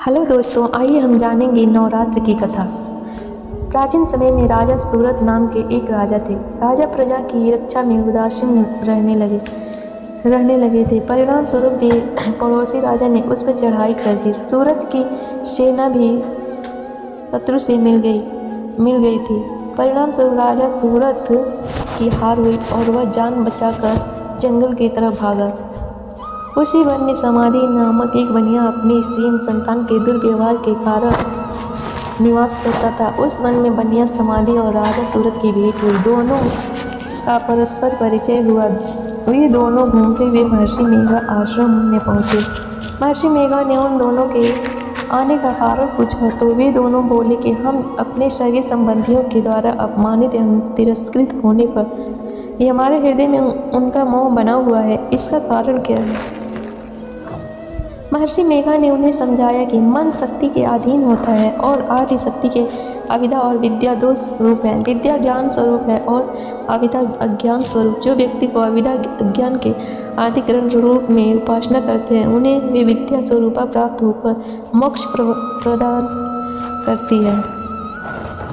Hello दोस्तों, आइए हम जानेंगे नवरात्र की कथा। प्राचीन समय में राजा सूरत नाम के एक राजा थे। राजा प्रजा की रक्षा में उदासीन रहने लगे थे। परिणाम स्वरूप पड़ोसी राजा ने उस पर चढ़ाई कर दी। सूरत की सेना भी शत्रु से मिल गई थी। परिणाम स्वरूप राजा सूरत की हार हुई और वह जान बचाकर जंगल की तरफ भागा। उसी वन में समाधि नामक एक बनिया अपनी स्त्री संतान के दुर्व्यवहार के कारण निवास करता था। उस वन में बनिया समाधि और राजा सूरत की भेंट हुई। दोनों का परस्पर परिचय हुआ। वे दोनों घूमते हुए महर्षि मेघा आश्रम में पहुँचे। महर्षि मेघा ने उन दोनों के आने का कारण पूछा तो वे दोनों बोले कि हम अपने सगे संबंधियों के द्वारा अपमानित एवं तिरस्कृत होने पर ये हमारे हृदय में उनका मोह बना हुआ है। इसका कारण क्या है? महर्षि मेघा ने उन्हें समझाया कि मन शक्ति के अधीन होता है और आदि शक्ति के अविद्या और विद्या दो स्वरूप हैं। विद्या ज्ञान स्वरूप है और अविद्या अज्ञान स्वरूप। जो व्यक्ति को अविद्या अज्ञान के अधिकरण रूप में उपासना करते हैं उन्हें वे विद्या स्वरूपा प्राप्त होकर मोक्ष प्रदान करती है।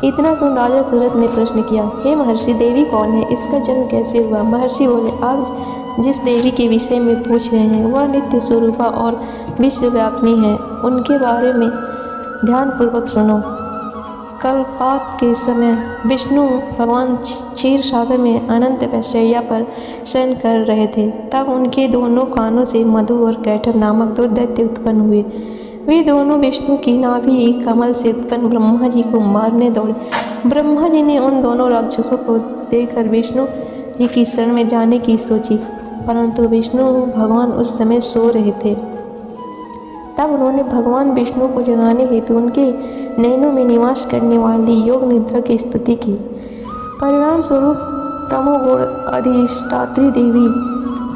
इतना सुन राजा सूरत ने प्रश्न किया, हे महर्षि, देवी कौन है? इसका जन्म कैसे हुआ? महर्षि बोले, आप जिस देवी के विषय में पूछ रहे हैं वह नित्य स्वरूपा और विश्वव्यापिनी है। उनके बारे में ध्यानपूर्वक सुनो। कल्पात के समय विष्णु भगवान क्षीर सागर में अनंत शैया पर शयन कर रहे थे। तब उनके दोनों कानों से मधु और कैटभ नामक दो दैत्य उत्पन्न हुए। वे दोनों विष्णु की नाभि कमल से उत्पन्न ब्रह्मा जी को मारने दौड़े। ब्रह्मा जी ने उन दोनों राक्षसों को देखकर विष्णु जी की शरण में जाने की सोची, परंतु विष्णु भगवान उस समय सो रहे थे। तब उन्होंने भगवान विष्णु को जगाने हेतु उनके नैनों में निवास करने वाली योग निद्रा की स्तुति की। परिणाम स्वरूप तमोगुण अधिष्ठात्री देवी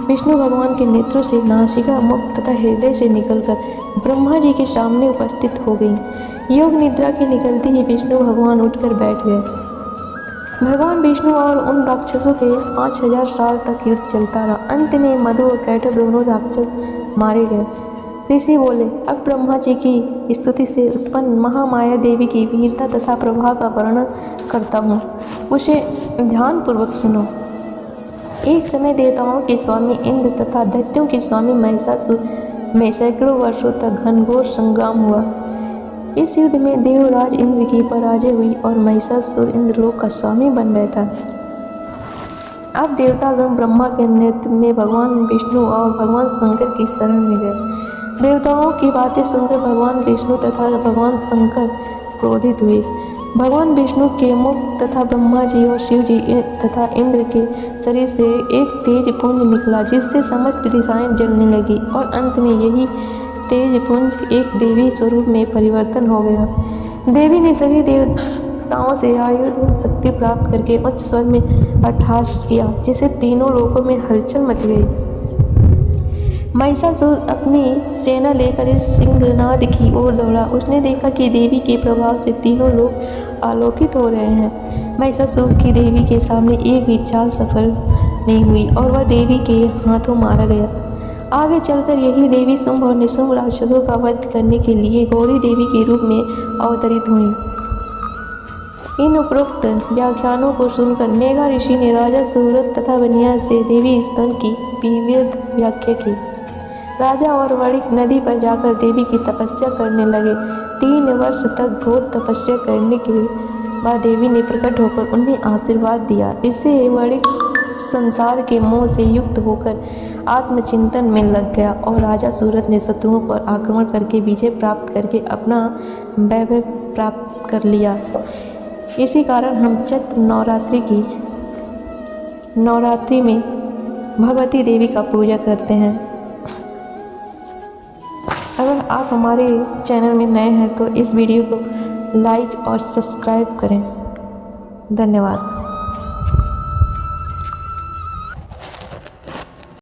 विष्णु भगवान के नेत्रों से नासिका मुख तथा हृदय से निकलकर ब्रह्मा जी के सामने उपस्थित हो गई। योग निद्रा के निकलते ही विष्णु भगवान उठकर बैठ गए। भगवान विष्णु और उन राक्षसों के 5000 साल तक युद्ध चलता रहा। अंत में मधु और कैटभ दोनों राक्षस मारे गए। ऋषि बोले, अब ब्रह्मा जी की स्तुति से उत्पन्न महामाया देवी की वीरता तथा प्रभाव का वर्णन करता हूँ, उसे ध्यानपूर्वक सुनो। एक समय देवताओं के स्वामी इंद्र तथा दैत्यों के स्वामी महिषासुर में सैकड़ों वर्षों तक घनघोर संग्राम हुआ। इस युद्ध में देवराज इंद्र की पराजय हुई और महिषासुर इंद्रलोक का स्वामी बन बैठा। अब देवतागण ब्रह्मा के नेतृत्व में भगवान विष्णु और भगवान शंकर की शरण में गए। देवताओं की बातें सुनकर भगवान विष्णु तथा भगवान शंकर क्रोधित हुए। भगवान विष्णु के मुख तथा ब्रह्मा जी और शिव जी तथा इंद्र के शरीर से एक तेज पुंज निकला, जिससे समस्त दिशाएं जलने लगी और अंत में यही तेज पुंज एक देवी स्वरूप में परिवर्तन हो गया। देवी ने सभी देवताओं से आयुध शक्ति प्राप्त करके उच्च स्वर में अट्टहास किया, जिससे तीनों लोकों में हलचल मच गई। महिषासुर अपनी सेना लेकर इस सिंहनाद की ओर दौड़ा। उसने देखा कि देवी के प्रभाव से तीनों लोग आलोकित हो रहे हैं। महिषासुर की देवी के सामने एक भी चाल सफल नहीं हुई और वह देवी के हाथों मारा गया। आगे चलकर यही देवी शुंभ और निशुंभ राक्षसों का वध करने के लिए गौरी देवी के रूप में अवतरित हुई। इन उपरोक्त व्याख्यानों को सुनकर मेघा ऋषि ने राजा सूरत तथा बनिया से देवी स्तन की विविध व्याख्या की। राजा और वणिक नदी पर जाकर देवी की तपस्या करने लगे। 3 वर्ष तक घोर तपस्या करने के बाद देवी ने प्रकट होकर उन्हें आशीर्वाद दिया। इससे वणिक संसार के मोह से युक्त होकर आत्मचिंतन में लग गया और राजा सूरत ने शत्रुओं पर आक्रमण करके विजय प्राप्त करके अपना वैभव प्राप्त कर लिया। इसी कारण हम चैत्र नवरात्रि में भगवती देवी का पूजा करते हैं। अगर आप हमारे चैनल में नए हैं तो इस वीडियो को लाइक और सब्सक्राइब करें। धन्यवाद।